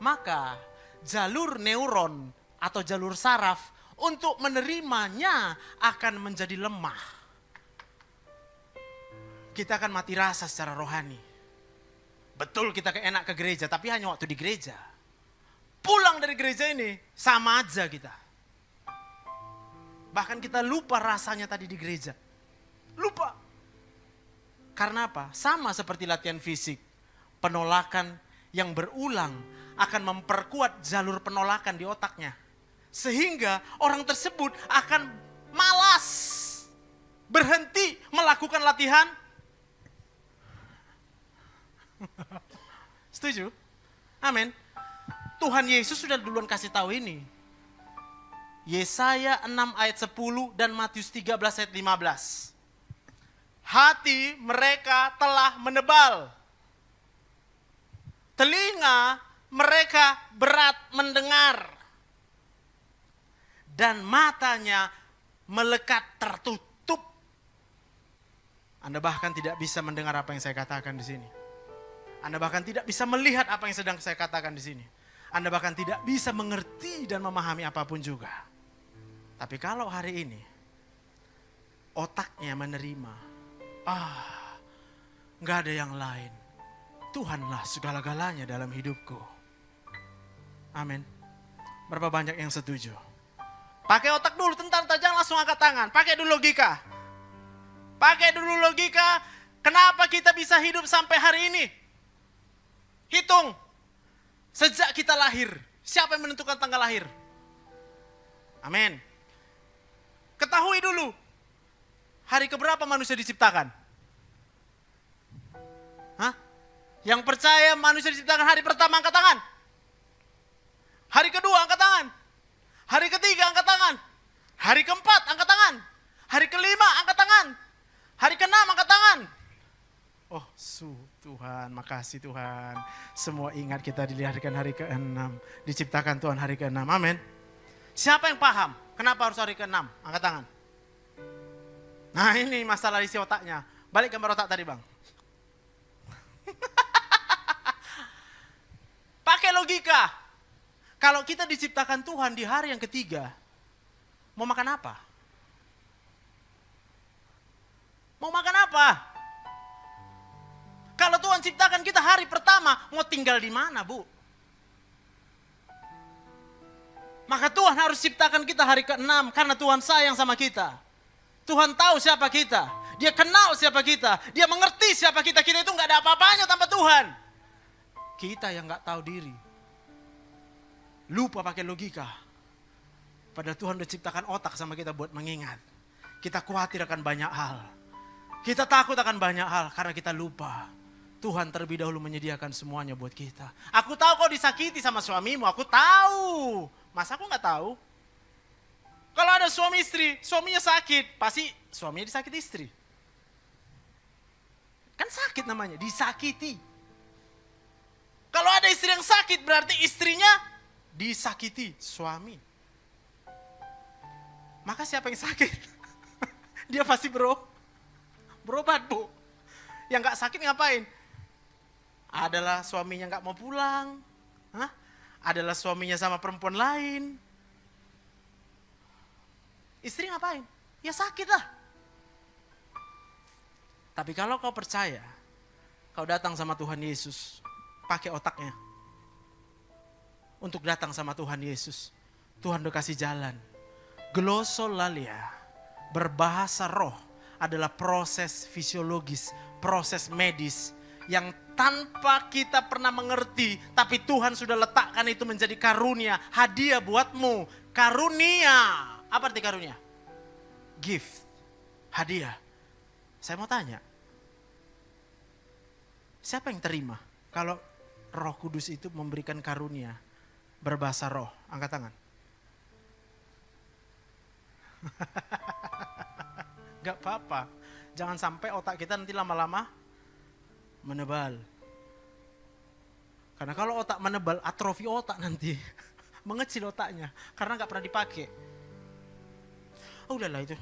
maka jalur neuron atau jalur saraf untuk menerimanya akan menjadi lemah. Kita akan mati rasa secara rohani. Betul kita enak ke gereja, tapi hanya waktu di gereja. Pulang dari gereja ini, sama aja kita. Bahkan kita lupa rasanya tadi di gereja. Lupa. Karena apa? Sama seperti latihan fisik. Penolakan yang berulang akan memperkuat jalur penolakan di otaknya. Sehingga orang tersebut akan malas berhenti melakukan latihan. Setuju? Amin. Tuhan Yesus sudah duluan kasih tahu ini. Yesaya 6 ayat 10 dan Matius 13 ayat 15. Hati mereka telah menebal. Telinga mereka berat mendengar. Dan matanya melekat tertutup. Anda bahkan tidak bisa mendengar apa yang saya katakan di sini. Anda bahkan tidak bisa melihat apa yang sedang saya katakan di sini. Anda bahkan tidak bisa mengerti dan memahami apapun juga. Tapi kalau hari ini otaknya menerima, nggak ada yang lain. Tuhanlah segala-galanya dalam hidupku. Amin. Berapa banyak yang setuju? Pakai otak dulu, tentang jangan langsung angkat tangan. Pakai dulu logika. Pakai dulu logika. Kenapa kita bisa hidup sampai hari ini? Hitung, sejak kita lahir, siapa yang menentukan tanggal lahir? Amin. Ketahui dulu, hari keberapa manusia diciptakan? Yang percaya manusia diciptakan hari pertama, angkat tangan. Hari kedua, angkat tangan. Hari ketiga, angkat tangan. Hari keempat, angkat tangan. Hari kelima, angkat tangan. Hari keenam, angkat tangan. Oh, Tuhan, makasih Tuhan. Semua ingat kita dilahirkan hari ke-6. Diciptakan Tuhan hari ke-6. Amin. Siapa yang paham? Kenapa harus hari ke-6? Angkat tangan. Nah, ini masalah isi otaknya. Balik gambar otak tadi, Bang. Pakai logika. Kalau kita diciptakan Tuhan di hari yang ketiga, mau makan apa? Mau makan apa? Kalau Tuhan ciptakan kita hari pertama, mau tinggal di mana, Bu? Maka Tuhan harus ciptakan kita hari ke-6 karena Tuhan sayang sama kita. Tuhan tahu siapa kita. Dia kenal siapa kita. Dia mengerti siapa kita. Kita itu gak ada apa-apanya tanpa Tuhan. Kita yang gak tahu diri. Lupa pakai logika. Padahal Tuhan udah ciptakan otak sama kita buat mengingat. Kita khawatir akan banyak hal. Kita takut akan banyak hal karena kita lupa. Tuhan terlebih dahulu menyediakan semuanya buat kita. Aku tahu kau disakiti sama suamimu, aku tahu. Masa aku gak tahu? Kalau ada suami istri, suaminya sakit, pasti suaminya disakiti istri. Kan sakit namanya, disakiti. Kalau ada istri yang sakit, berarti istrinya disakiti suami. Maka siapa yang sakit? Dia pasti berobat, Bu. Yang gak sakit ngapain? Adalah suaminya gak mau pulang. Adalah suaminya sama perempuan lain. Istri ngapain? Ya sakit lah. Tapi kalau kau percaya, kau datang sama Tuhan Yesus, pakai otaknya. Untuk datang sama Tuhan Yesus. Tuhan udah kasih jalan. Glossolalia, berbahasa roh, adalah proses fisiologis, proses medis yang tanpa kita pernah mengerti, tapi Tuhan sudah letakkan itu menjadi karunia, hadiah buatmu. Karunia, apa arti karunia? Gift, hadiah. Saya mau tanya, siapa yang terima kalau Roh Kudus itu memberikan karunia berbahasa roh? Angkat tangan. Gak apa-apa, jangan sampai otak kita nanti lama-lama menebal. Karena kalau otak menebal, atrofi otak nanti. Mengecil otaknya, karena gak pernah dipakai. Oh, udahlah itu.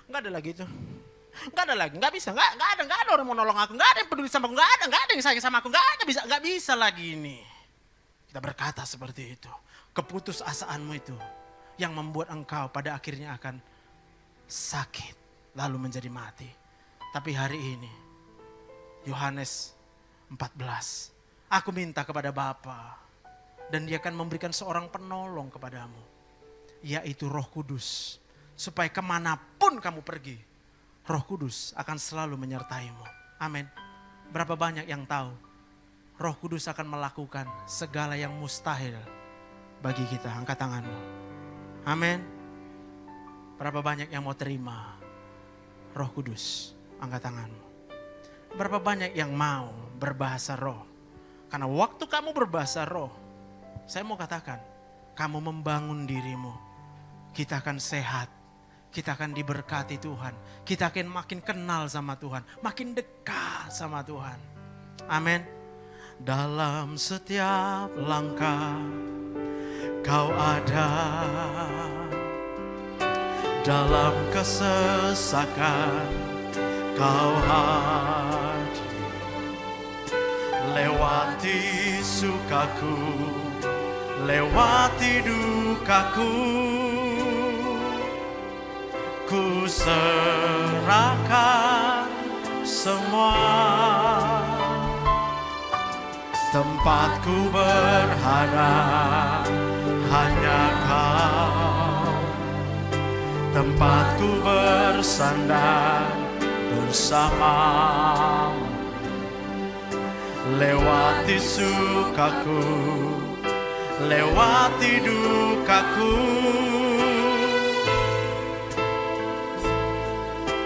Gak ada lagi itu. Gak ada lagi, gak bisa, gak ada orang mau nolong aku, gak ada yang peduli sama aku, gak ada yang sayang sama aku, gak bisa lagi ini. Kita berkata seperti itu. Keputusasaanmu itu yang membuat engkau pada akhirnya akan sakit, lalu menjadi mati. Tapi hari ini, Yohanes 14, aku minta kepada Bapa, dan Dia akan memberikan seorang penolong kepadamu, yaitu Roh Kudus. Supaya kemanapun kamu pergi, Roh Kudus akan selalu menyertaimu. Amin. Berapa banyak yang tahu Roh Kudus akan melakukan segala yang mustahil bagi kita. Angkat tanganmu. Amin. Berapa banyak yang mau terima Roh Kudus? Angkat tanganmu. Berapa banyak yang mau berbahasa roh? Karena waktu kamu berbahasa roh, saya mau katakan, kamu membangun dirimu. Kita akan sehat. Kita akan diberkati Tuhan. Kita akan makin kenal sama Tuhan. Makin dekat sama Tuhan. Amin. Dalam setiap langkah Kau ada. Dalam kesesakan Kau hadir. Lewati sukaku, lewati dukaku, ku serahkan semua. Tempatku berharap hanya Kau. Tempatku bersandar bersamamu. Lewati sukaku, lewati dukaku,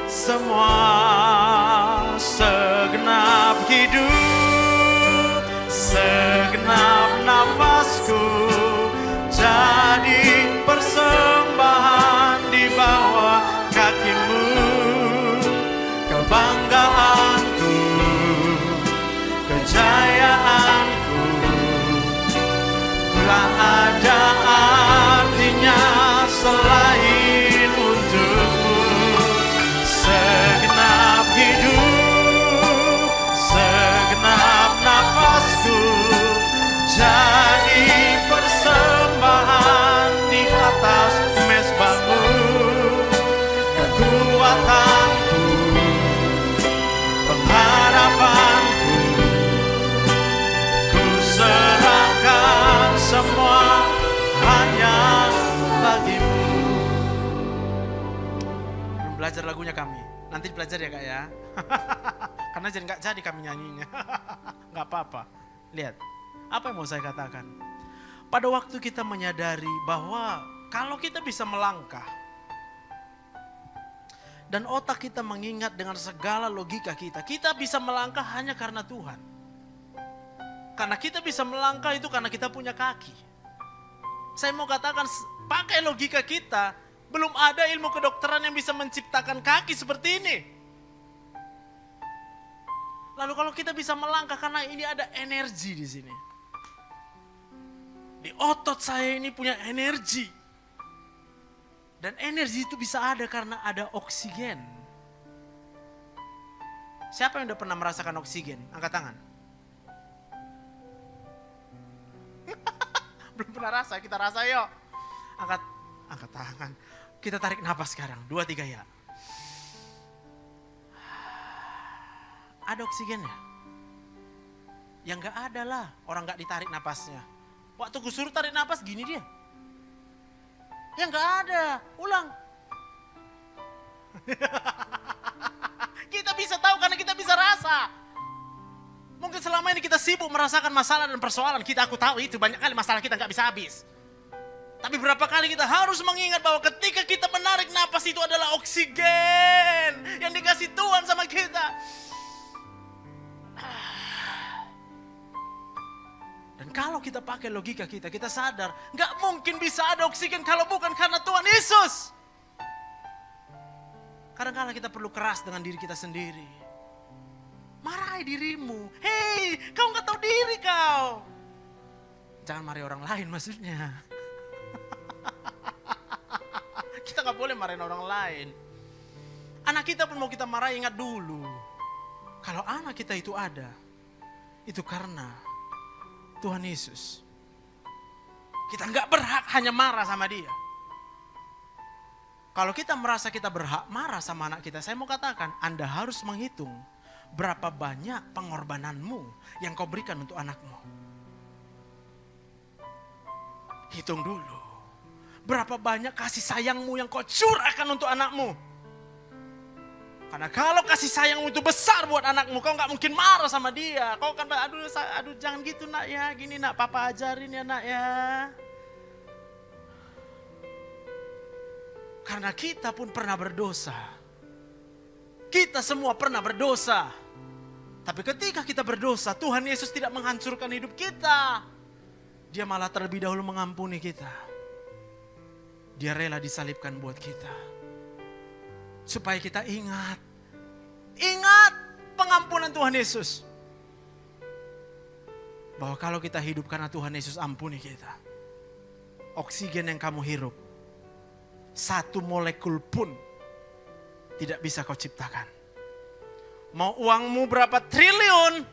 semua segenap hidup, segenap nafasku jadi persembahan di bawah kakimu. Kebanggaanku, kejayaanku, tak ada artinya selain untukmu. Segenap hidup, segenap nafasku jadi persembahan di atas mezbahmu. Kekuatanku, pengharapanku, ku serahkan semua hanya bagimu. Belum belajar lagunya kami. Nanti belajar ya Kak ya. Karena gak jadi kami nyanyinya. Gak apa-apa. Lihat, apa yang mau saya katakan? Pada waktu kita menyadari bahwa kalau kita bisa melangkah, dan otak kita mengingat dengan segala logika kita, kita bisa melangkah hanya karena Tuhan. Karena kita bisa melangkah itu karena kita punya kaki. Saya mau katakan, pakai logika kita, belum ada ilmu kedokteran yang bisa menciptakan kaki seperti ini. Lalu kalau kita bisa melangkah karena ini ada energi di sini. Di otot saya ini punya energi. Dan energi itu bisa ada karena ada oksigen. Siapa yang udah pernah merasakan oksigen? Angkat tangan. Belum pernah rasa, kita rasa yuk. Angkat tangan. Kita tarik nafas sekarang, 2, 3 ya. Ada oksigennya? Yang gak ada lah, orang gak ditarik napasnya. Waktu gue suruh tarik napas gini dia. Yang gak ada, ulang. Kita bisa tahu karena kita bisa rasa. Mungkin selama ini kita sibuk merasakan masalah dan persoalan. Aku tahu itu banyak kali masalah kita gak bisa habis. Tapi berapa kali kita harus mengingat bahwa ketika kita menarik napas itu adalah oksigen yang dikasih Tuhan sama kita. Dan kalau kita pakai logika kita, kita sadar gak mungkin bisa ada oksigen kalau bukan karena Tuhan Yesus. Kadang-kadang kita perlu keras dengan diri kita sendiri. Marahi marahi dirimu. Hei, kau nggak tahu diri kau. Jangan marahi orang lain maksudnya. Kita nggak boleh marahin orang lain. Anak kita pun mau kita marahi, ingat dulu. Kalau anak kita itu ada, itu karena Tuhan Yesus. Kita nggak berhak hanya marah sama dia. Kalau kita merasa kita berhak marah sama anak kita, saya mau katakan, Anda harus menghitung berapa banyak pengorbananmu yang kau berikan untuk anakmu. Hitung dulu. Berapa banyak kasih sayangmu yang kau curahkan untuk anakmu. Karena kalau kasih sayangmu itu besar buat anakmu, kau gak mungkin marah sama dia. Kau kan, aduh jangan gitu nak ya, gini nak, papa ajarin ya nak ya. Karena kita pun pernah berdosa. Kita semua pernah berdosa. Tapi ketika kita berdosa, Tuhan Yesus tidak menghancurkan hidup kita. Dia malah terlebih dahulu mengampuni kita. Dia rela disalibkan buat kita. Supaya kita ingat pengampunan Tuhan Yesus. Bahwa kalau kita hidup karena Tuhan Yesus ampuni kita. Oksigen yang kamu hirup, satu molekul pun tidak bisa kau ciptakan. Mau uangmu berapa triliun,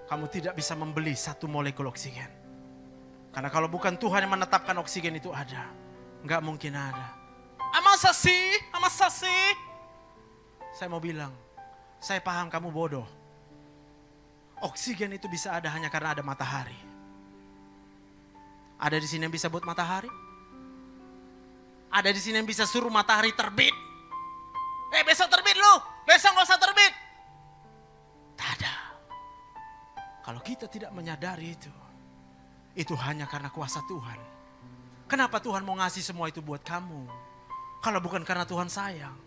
kamu tidak bisa membeli satu molekul oksigen. Karena kalau bukan Tuhan yang menetapkan oksigen itu ada, nggak mungkin ada. Masa sih? Saya mau bilang, saya paham kamu bodoh. Oksigen itu bisa ada hanya karena ada matahari. Ada di sini yang bisa buat matahari? Ada di sini yang bisa suruh matahari terbit? Besok terbit lu, besok gak usah terbit. Tak ada. Kalau kita tidak menyadari itu hanya karena kuasa Tuhan. Kenapa Tuhan mau ngasih semua itu buat kamu? Kalau bukan karena Tuhan sayang.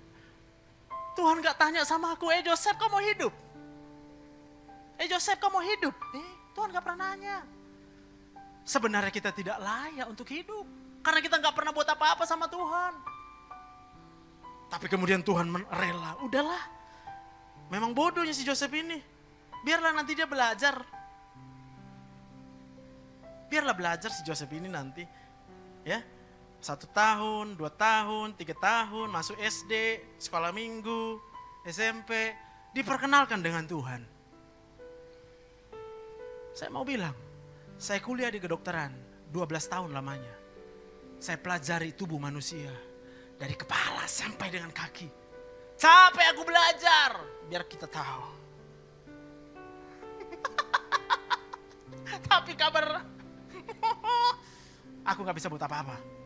Tuhan gak tanya sama aku, Joseph kau mau hidup? Joseph kau mau hidup? Tuhan gak pernah nanya. Sebenarnya kita tidak layak untuk hidup. Karena kita gak pernah buat apa-apa sama Tuhan. Tapi kemudian Tuhan rela, udahlah. Memang bodohnya si Joseph ini. Biarlah nanti dia belajar. Biarlah belajar si Joseph ini nanti. Ya, 1 tahun, 2 tahun, 3 tahun, masuk SD, sekolah minggu, SMP, diperkenalkan dengan Tuhan. Saya mau bilang, saya kuliah di kedokteran, 12 tahun lamanya. Saya pelajari tubuh manusia, dari kepala sampai dengan kaki. Capek aku belajar, biar kita tahu. Tapi kabar, aku gak bisa buat apa-apa.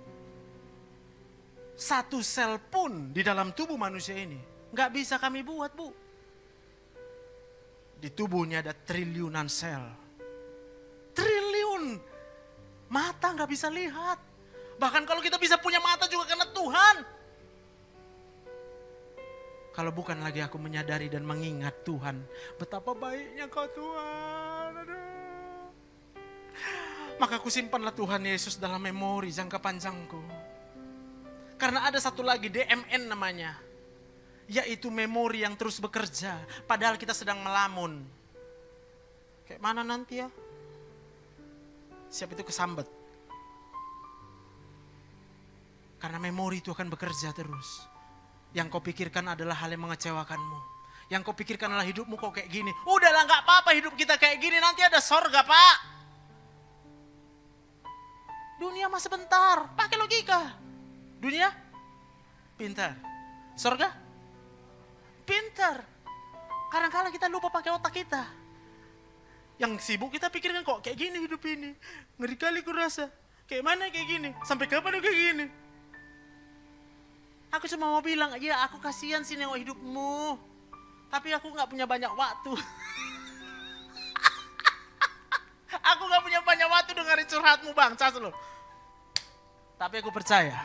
Satu sel pun di dalam tubuh manusia ini gak bisa kami buat, Bu. Di tubuhnya ada triliunan sel. Triliun. Mata gak bisa lihat. Bahkan kalau kita bisa punya mata juga karena Tuhan. Kalau bukan lagi aku menyadari dan mengingat Tuhan, betapa baiknya Kau Tuhan. Aduh. Maka aku simpanlah Tuhan Yesus dalam memori jangka panjangku. Karena ada satu lagi, DMN namanya. Yaitu memori yang terus bekerja. Padahal kita sedang melamun. Kayak mana nanti ya? Siap itu kesambet. Karena memori itu akan bekerja terus. Yang kau pikirkan adalah hal yang mengecewakanmu. Yang kau pikirkan adalah hidupmu kok kayak gini. Udahlah gak apa-apa hidup kita kayak gini. Nanti ada sorga, Pak. Dunia mah sebentar. Pakai logika. Dunia pintar. Sorga pintar. Kadang-kadang kita lupa pakai otak kita. Yang sibuk kita pikirkan kok kayak gini hidup ini. Ngeri kali ku rasa. Kayak mana kayak gini? Sampai kapan kayak gini? Aku cuma mau bilang, ya aku kasihan sih nengok hidupmu. Tapi aku gak punya banyak waktu. Aku gak punya banyak waktu dengerin curhatmu, Bang. Cas lo. Tapi aku percaya,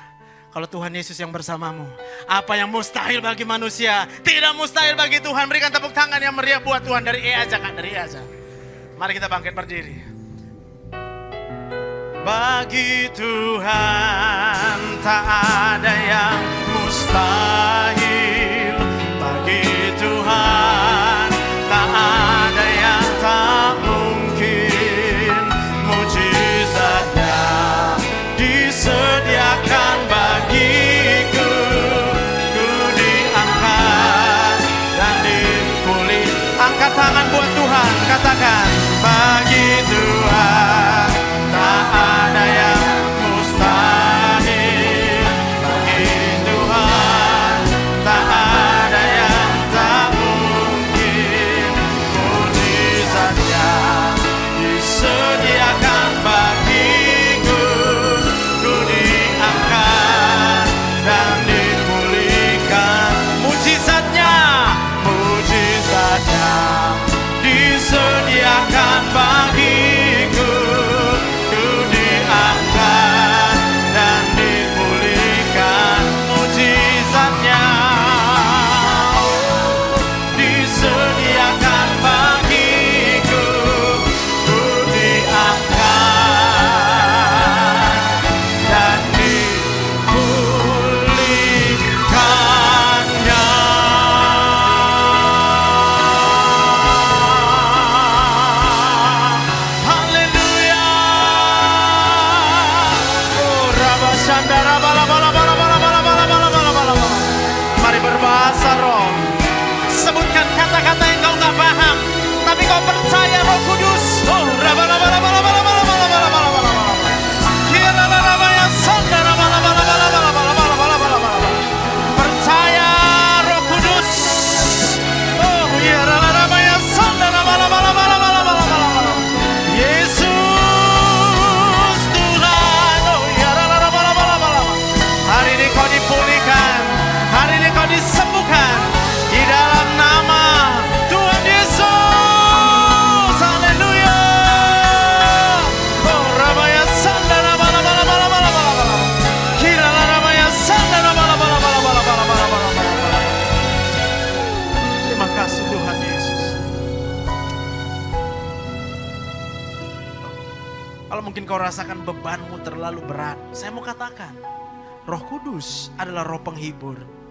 kalau Tuhan Yesus yang bersamamu, apa yang mustahil bagi manusia, tidak mustahil bagi Tuhan. Berikan tepuk tangan yang meriah buat Tuhan. Dari aja Kak, dari aja. Mari kita bangkit berdiri. Bagi Tuhan tak ada yang mustahil. Bagi Tuhan tak mujizatnya disediakan bagiku. Ku diangkat dan dipulih. Angkat tangan buat Tuhan, katakan, bagi Tuhan tak ada yang mustahil. Bagi Tuhan tak ada yang tak mungkin. Mujizatnya disediakan bagiku. Ku diangkat dan dipulihkan. Mujizatnya disediakan bagiku. Ku diangkat dan dipulihkan. Mujizatnya disediakan bagiku. Ku diangkat dan dipulihkannya. Haleluya. Oh, rabasandara bala bala bala bala bala bala bala bala bala. Mari berbahasa roh. Sebutkan kata-kata yang kau nggak paham, tapi kau percaya Roh Kudus. Oh, rabala bala bala bala bala bala bala bala bala bala. Kira rabaya sandara bala bala bala bala bala bala bala bala bala. Percaya Roh Kudus. Oh, kira rabaya sandara bala bala bala bala bala bala. Yesus Tuhan. Oh, kira rabala bala bala. Hari ini kau dipulihkan. Hari ini kau disembuhkan di dalam nama Tuhan Yesus. Haleluya. Oh, rabaya sandara bala bala bala bala bala bala. Kira rabaya sandara bala bala bala bala bala bala bala bala. Terima kasih Tuhan Yesus. Kalau mungkin kau rasakan bebanmu terlalu berat, saya mau katakan, Roh Kudus adalah roh penghibur.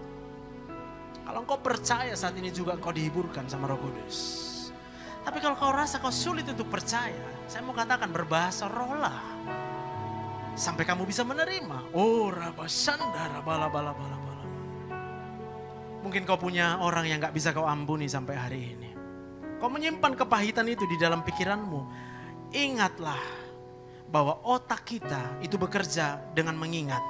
Kalau engkau percaya saat ini juga engkau dihiburkan sama Roh Kudus. Tapi kalau kau rasa kau sulit untuk percaya, saya mau katakan berbahasa roh lah. Sampai kamu bisa menerima. Oh, rabasandara bala bala bala bala. Mungkin kau punya orang yang gak bisa kau ampuni sampai hari ini. Kau menyimpan kepahitan itu di dalam pikiranmu. Ingatlah bahwa otak kita itu bekerja dengan mengingat.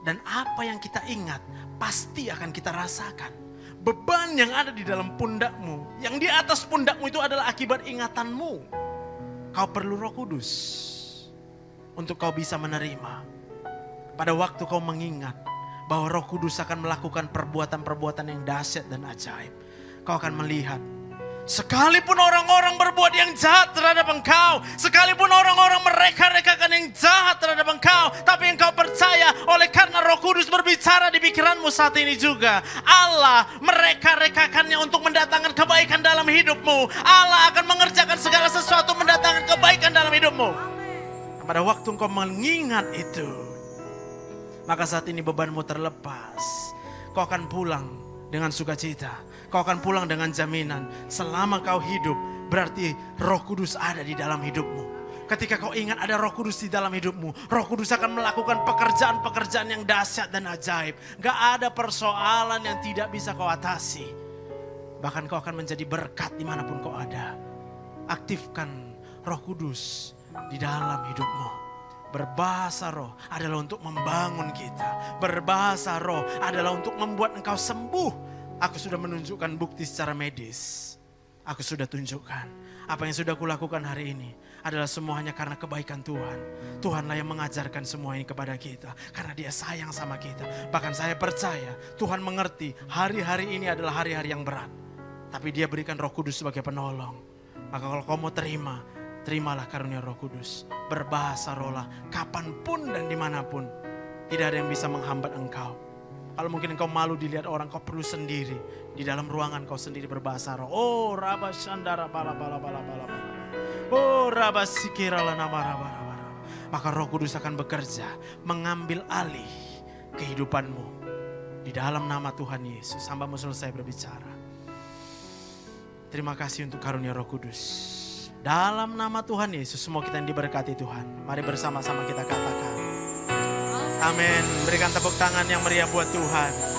Dan apa yang kita ingat pasti akan kita rasakan. Beban yang ada di dalam pundakmu, yang di atas pundakmu itu adalah akibat ingatanmu. Kau perlu Roh Kudus untuk kau bisa menerima. Pada waktu kau mengingat bahwa Roh Kudus akan melakukan perbuatan-perbuatan yang dahsyat dan ajaib. Kau akan melihat, sekalipun orang-orang berbuat yang jahat terhadap engkau, sekalipun orang-orang mereka-rekakan yang jahat terhadap engkau, tapi engkau percaya oleh karena Roh Kudus berbicara di pikiranmu saat ini juga, Allah mereka-rekakannya untuk mendatangkan kebaikan dalam hidupmu. Allah akan mengerjakan segala sesuatu mendatangkan kebaikan dalam hidupmu. Pada waktu engkau mengingat itu, maka saat ini bebanmu terlepas. Kau akan pulang dengan sukacita. Kau akan pulang dengan jaminan. Selama kau hidup, berarti Roh Kudus ada di dalam hidupmu. Ketika kau ingat ada Roh Kudus di dalam hidupmu, Roh Kudus akan melakukan pekerjaan-pekerjaan yang dahsyat dan ajaib. Gak ada persoalan yang tidak bisa kau atasi. Bahkan kau akan menjadi berkat dimanapun kau ada. Aktifkan Roh Kudus di dalam hidupmu. Berbahasa roh adalah untuk membangun kita. Berbahasa roh adalah untuk membuat engkau sembuh. Aku sudah menunjukkan bukti secara medis. Aku sudah tunjukkan. Apa yang sudah kulakukan hari ini adalah semuanya karena kebaikan Tuhan. Tuhanlah yang mengajarkan semua ini kepada kita. Karena Dia sayang sama kita. Bahkan saya percaya Tuhan mengerti hari-hari ini adalah hari-hari yang berat. Tapi Dia berikan Roh Kudus sebagai penolong. Maka kalau kau mau terima, terimalah karunia Roh Kudus. Berbahasa rohlah kapanpun dan dimanapun. Tidak ada yang bisa menghambat engkau. Kalau mungkin engkau malu dilihat orang, kau perlu sendiri. Di dalam ruangan kau sendiri berbahasa roh. Oh, rabasandara bala bala bala bala bala. Oh, rabasikirala nama raba raba raba. Maka Roh Kudus akan bekerja mengambil alih kehidupanmu. Di dalam nama Tuhan Yesus. Hamba-Mu selesai berbicara. Terima kasih untuk karunia Roh Kudus. Dalam nama Tuhan Yesus, semua kita yang diberkati Tuhan. Mari bersama-sama kita katakan. Amin. Berikan tepuk tangan yang meriah buat Tuhan.